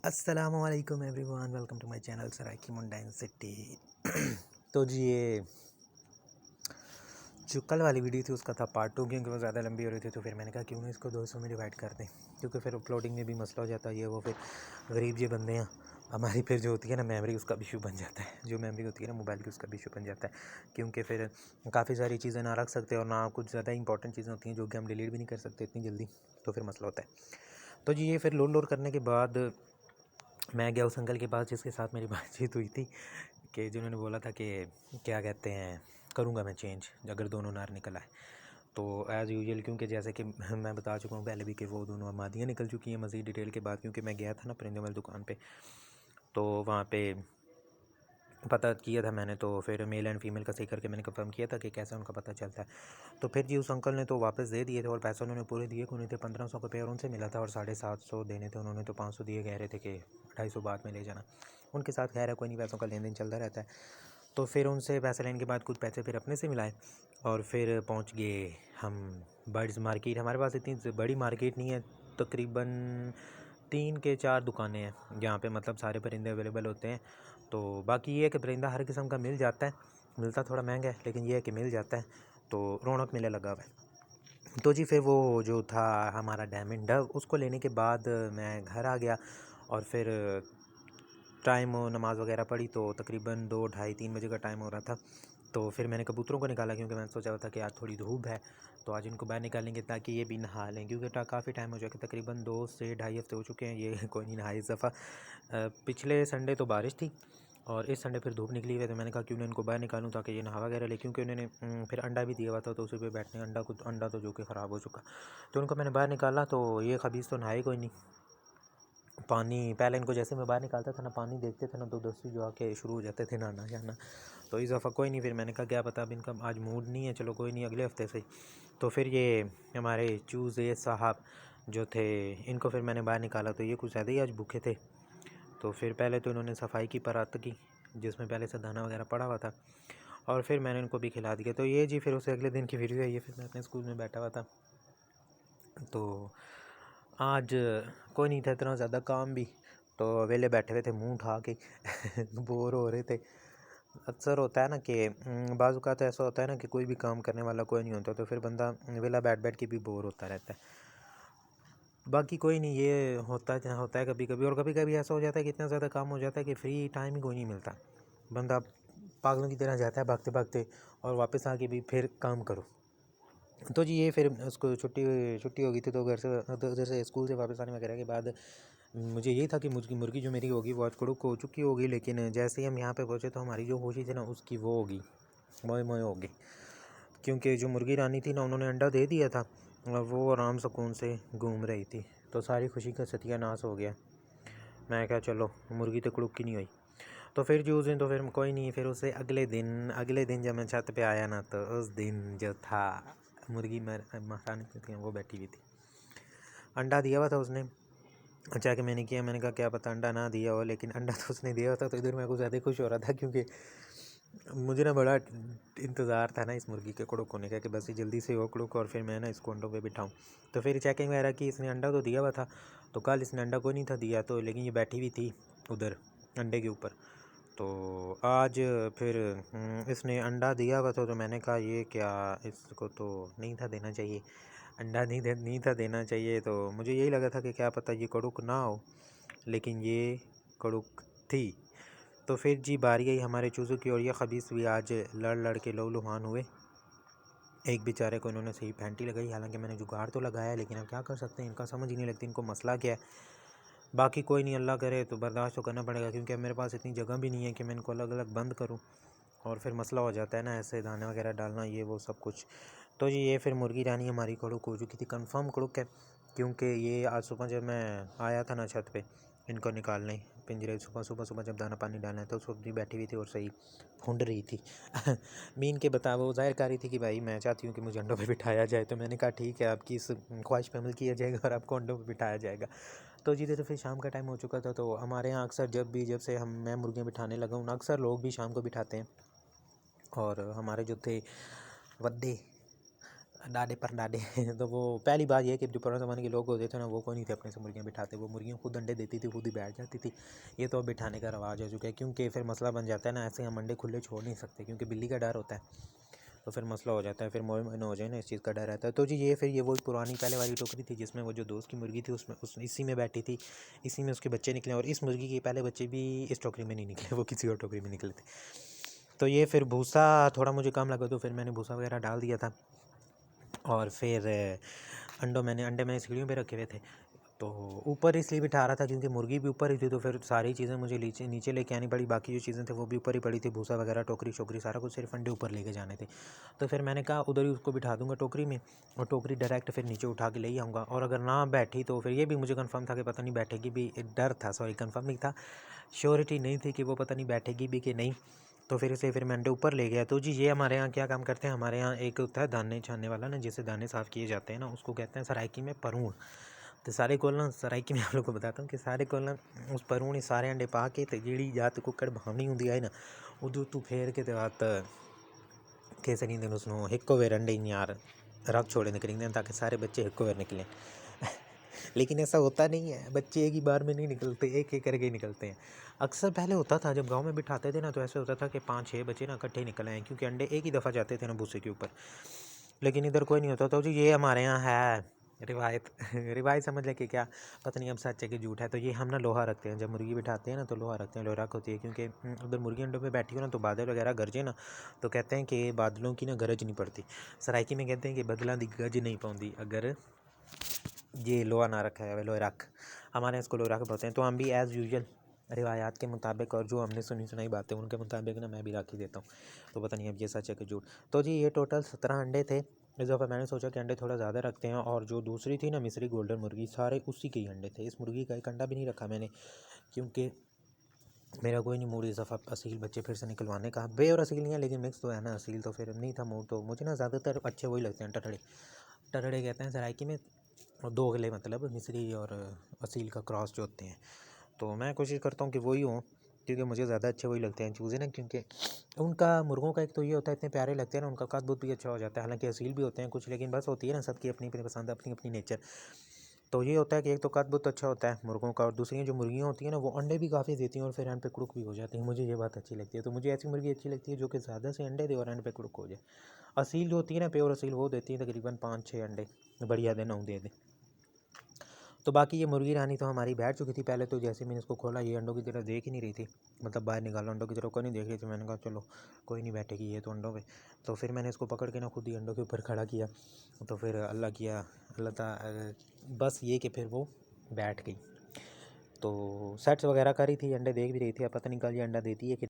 अस्सलामुअलैकुम everyone, welcome to my channel Saraiki मुंडाइन city. तो जी ये जो कल वाली वीडियो थी उसका था पार्ट 2, क्योंकि वो ज़्यादा लंबी हो रही थी। तो फिर मैंने कहा क्यों नहीं इसको 200 में डिवाइड कर दें, क्योंकि फिर अपलोडिंग में भी मसला हो जाता है। ये वो फिर गरीब ये बंदे हैं हमारी, फिर जो होती है ना मेमोरी, उसका भी इशू बन जाता है। जो मेमोरी होती है ना मोबाइल की, उसका भी इशू बन जाता है, क्योंकि फिर काफ़ी सारी चीज़ें ना रख सकते और ना कुछ ज़्यादा इंपॉर्टेंट चीज़ें होती हैं जो कि हम डिलीट भी नहीं कर सकते इतनी जल्दी। तो फिर मसला होता है। तो जी ये फिर लोड करने के बाद मैं गया उस अंकल के पास जिसके साथ मेरी बातचीत हुई थी, कि जिन्होंने बोला था कि क्या कहते हैं, करूँगा मैं चेंज अगर दोनों नार निकल आए। तो एज़ यूजुअल, क्योंकि जैसे कि मैं बता चुका हूँ पहले भी कि वो दोनों मादियाँ निकल चुकी हैं मज़ीद डिटेल के बाद, क्योंकि मैं गया था ना परिंदों वाली दुकान पे, तो वहाँ पे पता किया था मैंने। तो फिर मेल एंड फीमेल का सही करके मैंने कंफर्म किया था कि कैसे उनका पता चलता है। तो फिर जी उस अंकल ने तो वापस दे दिए थे, और पैसे उन्होंने पूरे दिए को नहीं थे। 1500 का पेयर उनसे मिला था और 750 देने थे उन्होंने, तो 500 दिए, कह रहे थे कि 250 बाद में ले जाना। उनके साथ खैर है, कोई नहीं, पैसों का लेन देन चलता रहता है। तो फिर उनसे पैसे लेने के बाद कुछ पैसे फिर अपने से मिलाए, और फिर पहुंच गए हम बर्ड्स मार्केट। हमारे पास इतनी बड़ी मार्केट नहीं है, तकरीबन 3 के 4 दुकानें हैं जहाँ पे मतलब सारे परिंदे अवेलेबल होते हैं। तो बाकी ये है कि परिंदा हर किस्म का मिल जाता है, मिलता थोड़ा महंगा है लेकिन ये है कि मिल जाता है, तो रौनक मेला लगा हुआ है। तो जी फिर वो जो था हमारा डायमंड डव, उसको लेने के बाद मैं घर आ गया, और फिर टाइम नमाज़ वगैरह पढ़ी, तो तकरीबन 2 ढाई 3 बजे का टाइम हो रहा था। तो फिर मैंने कबूतरों को निकाला, क्योंकि मैंने सोचा था कि आज थोड़ी धूप है तो आज इनको बाहर निकालेंगे ताकि ये भी नहा लें, क्योंकि काफ़ी टाइम हो जाएगा, तकरीबन 2 से ढाई हफ्ते हो चुके हैं ये कोई नहीं नहाए इस दफ़ा। पिछले संडे तो बारिश थी और इस संडे फिर धूप निकली हुई है, तो मैंने कहा क्यों ना इनको बाहर निकालूं ताकि ये नहा वगैरह ले, क्योंकि उन्होंने फिर अंडा भी दिया हुआ था, तो उसी पे बैठने अंडा तो जो कि ख़राब हो चुका। तो उनको मैंने बाहर निकाला, तो ये खबीज़ तो नहाए कोई नहीं। पानी पहले इनको जैसे मैं बाहर निकालता था ना, पानी देखते थे ना, तो दोस्ती जो आके शुरू हो जाते थे नहाना जाना। तो इस दफ़ा कोई नहीं, फिर मैंने कहा क्या पता अब इनका आज मूड नहीं है, चलो कोई नहीं अगले हफ्ते से। तो फिर ये हमारे चूज़े साहब जो थे, इनको फिर मैंने बाहर निकाला, तो ये कुछ ज़्यादा ही आज भूखे थे। तो फिर पहले तो इन्होंने सफाई की परात की, जिसमें पहले से दाना वगैरह पड़ा हुआ था, और फिर मैंने इनको भी खिला दिया। तो ये जी फिर उसे अगले दिन की वीडियो है ये। फिर मैं अपने स्कूल में बैठा हुआ था, तो आज कोई नहीं था इतना ज़्यादा काम भी, तो वेले बैठे हुए थे मुंह उठा के बोर हो रहे थे। अक्सर होता है ना कि बाज़ औक़ात ऐसा होता है ना कि कोई भी काम करने वाला कोई नहीं होता, तो फिर बंदा वेला बैठ बैठ के भी बोर होता रहता है। बाकी कोई नहीं, ये होता है कभी कभी, और कभी कभी ऐसा हो जाता है कि इतना ज़्यादा काम हो जाता है कि फ्री टाइम ही कोई नहीं मिलता। बंदा पागलों की तरह जाता है भागते भागते, और वापस आके भी फिर काम करो। तो जी ये फिर उसको छुट्टी छुट्टी हो गई थी, तो घर से उधर से स्कूल से वापस आने वगैरह के बाद मुझे यही था कि मुर्गी जो मेरी होगी वो आज कड़ुक हो चुकी होगी, लेकिन जैसे ही हम यहाँ पे पहुँचे तो हमारी जो खुशी थी ना उसकी वो होगी मोए मोए होगी, क्योंकि जो मुर्गी रानी थी ना उन्होंने अंडा दे दिया था और वो आराम सुकून से घूम रही थी, तो सारी खुशी का सत्यानाश हो गया। मैं कहा चलो मुर्गी तो कड़ुक की नहीं हुई। तो फिर जो उस दिन तो फिर कोई नहीं, फिर उसे अगले दिन जब मैं छत पे आया ना, तो उस दिन जो था मुर्गी महारानी जो थी वो बैठी हुई थी, अंडा दिया हुआ था उसने। अच्छा कि मैंने किया, मैंने कहा क्या पता अंडा ना दिया हो, लेकिन अंडा तो उसने दिया होता। तो इधर मैं कुछ ज़्यादा खुश हो रहा था, क्योंकि मुझे ना बड़ा इंतज़ार था ना इस मुर्गी के कुड़ुक होने का, कि बस ये जल्दी से हो कुड़ुक और फिर मैं ना इसको अंडों पे बिठाऊँ। तो फिर चेकिंग वगैरह की, इसने अंडा तो दिया हुआ था, तो कल इसने अंडा कोई नहीं था दिया, तो लेकिन ये बैठी हुई थी उधर अंडे के ऊपर। तो आज फिर इसने अंडा दिया हुआ था, तो मैंने कहा ये क्या, इसको तो नहीं था देना चाहिए, अंडा नहीं था देना चाहिए। तो मुझे यही लगा था कि क्या पता ये कड़ुक ना हो, लेकिन ये कड़ुक थी। तो फिर जी बारी आई हमारे चूज़ों की, और ये खबीस भी आज लड़ लड़ के लहूलुहान हुए। एक बेचारे को इन्होंने सही फैंटी लगाई, हालांकि मैंने जुगाड़ तो लगाया, लेकिन अब क्या कर सकते हैं, इनका समझ ही नहीं लगती इनको मसला क्या है। बाकी कोई नहीं, अल्लाह करे तो बर्दाश्त तो करना पड़ेगा, क्योंकि अब मेरे पास इतनी जगह भी नहीं है कि मैं इनको अलग अलग बंद करूँ, और फिर मसला हो जाता है ना ऐसे दाने वगैरह डालना ये वो सब कुछ। तो जी ये फिर मुर्गी रानी हमारी कड़ुक हो चुकी थी, कंफर्म कड़ुक है, क्योंकि ये आज सुबह जब मैं आया था ना छत पे इनको निकालने पिंजरे, सुबह जब दाना पानी डालना है, तो सब्जी बैठी हुई थी और सही फूंड रही थी मीन के बता वो जाहिर कर रही थी कि भाई मैं चाहती हूँ कि मुझे अंडों पे बिठाया जाए। तो मैंने कहा ठीक है, आपकी इस ख्वाहिश पे अमल किया जाएगा और आपको अंडों पे बिठाया जाएगा। तो जी तो फिर शाम का टाइम हो चुका था, तो हमारे यहाँ अक्सर जब से मैं मुर्गियाँ बिठाने लगा हूँ ना, अक्सर लोग भी शाम को बिठाते हैं। और हमारे जो थे वद्दे डाडे पर डाडे तो वो पहली बात ये है कि जो पुराने ज़माने के लोग होते थे ना, वो कोई नहीं थे अपने से मुर्गियाँ बिठाते, वो मुर्गियाँ खुद अंडे देती थी, खुद ही बैठ जाती थी। ये तो अब बिठाने का रवाज हो चुका है, क्योंकि फिर मसला बन जाता है ना, ऐसे हम अंडे खुले छोड़ नहीं सकते, क्योंकि बिल्ली का डर होता है, तो फिर मसला हो जाता है, फिर मोए ना हो जाए ना, इस चीज़ का डर रहता है। तो जी ये फिर ये वही पुरानी पहले वाली टोकरी थी, जिसमें वो जो दोस्त की मुर्गी थी उसमें इसी में बैठी थी, इसी में उसके बच्चे निकले, और इस मुर्गी के पहले बच्चे भी इस टोकरी में नहीं निकले, वो किसी और टोकरी में निकले थे। तो ये फिर भूसा थोड़ा मुझे कम लगा, तो फिर मैंने भूसा वगैरह डाल दिया था, और फिर अंडे मैंने सीढ़ियों पे रखे हुए थे, तो ऊपर इसलिए बिठा रहा था क्योंकि मुर्गी भी ऊपर ही थी, तो फिर सारी चीज़ें मुझे नीचे नीचे लेके आनी पड़ी, बाकी जो चीज़ें थे वो भी ऊपर ही पड़ी थी, भूसा वगैरह टोकरी शोकरी सारा कुछ, सिर्फ अंडे ऊपर लेके जाने थे। तो फिर मैंने कहा उधर ही उसको बिठा दूंगा टोकरी में, और टोकरी डायरेक्ट फिर नीचे उठा के ले ही आऊँगा, और अगर ना बैठी तो फिर ये भी मुझे कन्फर्म था कि पता नहीं बैठेगी भी, डर था, सॉरी कन्फर्म नहीं था, श्योरिटी नहीं थी कि वो पता नहीं बैठेगी भी कि नहीं। तो फिर इसे फिर मैं अंडे ऊपर ले गया। तो जी ये हमारे यहाँ क्या काम करते हैं, हमारे यहाँ एक होता है दाने छानने वाला ना, जिससे दाने साफ़ किए जाते हैं ना, उसको कहते हैं सराइकी में परूण। तो सारे कोल ना सराइकी में आप लोग को बताता हूँ कि सारे कोल ना उस परूण सारे अंडे पा के तो जीड़ी जात कुकड़ भावनी होंगी है ना, उदू तू फेर के बात कैसे नहीं दिन उसनो हिक्को वेर अंडे यार रख छोड़े निकलेंगे, ताकि सारे बच्चे हिक्को वेर निकलें। लेकिन ऐसा होता नहीं है, बच्चे एक ही बार में नहीं निकलते, एक एक करके ही निकलते हैं। अक्सर पहले होता था जब गांव में बिठाते थे ना, तो ऐसे होता था कि 5-6 बच्चे ना इकट्ठे निकल आए, क्योंकि अंडे एक ही दफ़ा जाते थे ना भूसे के ऊपर। लेकिन इधर कोई नहीं होता। तो जी ये हमारे यहाँ है रिवायत रिवायत समझ ले कि क्या, पता नहीं अब सच है कि झूठ है। तो ये हम ना लोहा रखते हैं, जब मुर्गी बिठाते हैं ना तो लोहा रखते हैं, लोहा रख होती है, क्योंकि उधर मुर्गी अंडों पे बैठी हो ना तो बादल वगैरह गरजे ना, तो कहते हैं कि बादलों की ना गरज नहीं पड़ती। सराइकी में कहते हैं कि बदलों की गरज नहीं पाती अगर ये लोहा ना रखा है, लोहा रख, हमारे यहाँ इसको लोहा रख बोलते हैं। तो हम भी एज़ यूजुअल रिवायात के मुताबिक और जो हमने सुनी सुनाई बातें उनके मुताबिक ना मैं भी राखी देता हूँ। तो पता नहीं अब ये सच है कि झूठ। तो जी ये टोटल 17 अंडे थे। इस दफ़ा मैंने सोचा कि अंडे थोड़ा ज़्यादा रखते हैं, और जो दूसरी थी ना मिस्री गोल्डन मुर्गी, सारे उसी के ही अंडे थे। इस मुर्गी का एक अंडा भी नहीं रखा मैंने, क्योंकि मेरा कोई नहीं मूड इस दफ़ा असील बच्चे फिर से निकलवाने का। बे और असील नहीं है, लेकिन मिक्स तो है ना, असील तो फिर नहीं था मूड। तो मुझे ना ज़्यादातर अच्छे वही लगते हैं, टटड़े टटड़े कहते हैं सराइकी में, और दो अगले मतलब मिस्री और असील का क्रॉस जो होते हैं। तो मैं कोशिश करता हूँ कि वही हों, क्योंकि मुझे ज़्यादा अच्छे वही लगते हैं चूज़े ना, क्योंकि उनका मुर्गों का एक तो ये होता है इतने प्यारे लगते हैं ना, उनका कद बुत भी अच्छा हो जाता है। हालांकि असील भी होते हैं कुछ, लेकिन बस होती है ना सबकी अपनी अपनी पसंद, अपनी अपनी नेचर। तो ये होता है कि एक तो कद बुत अच्छा होता है मुर्गों का, और दूसरी जो मुर्गियाँ होती हैं ना वो अंडे भी काफ़ी देती हैं, और फिर एंड पे कुड़ुक भी हो जाती हैं। मुझे ये बात अच्छी लगती है। तो मुझे ऐसी मुर्गी अच्छी लगती है जो कि ज़्यादा से अंडे दे और एंड पे कुड़ुक हो जाए। असील जो होती है ना, प्योर असील, वो देती है तकरीबन 5-6 अंडे, बढ़िया दे 9 दे दे। तो बाकी ये मुर्गी रानी तो हमारी बैठ चुकी थी पहले। तो जैसे मैंने इसको खोला, ये अंडों की तरफ देख ही नहीं रही थी, मतलब बाहर निकाला अंडों की तरफ को नहीं देख रही थी। मैंने कहा चलो कोई नहीं बैठेगी ये तो अंडों पे। तो फिर मैंने इसको पकड़ के ना खुद ही अंडों के ऊपर खड़ा किया। तो फिर अल्लाह किया, बस ये कि फिर वो बैठ गई। तो सेट्स वगैरह करी थी, अंडे देख भी रही थी। अब पता नहीं कल ये अंडा देती है कि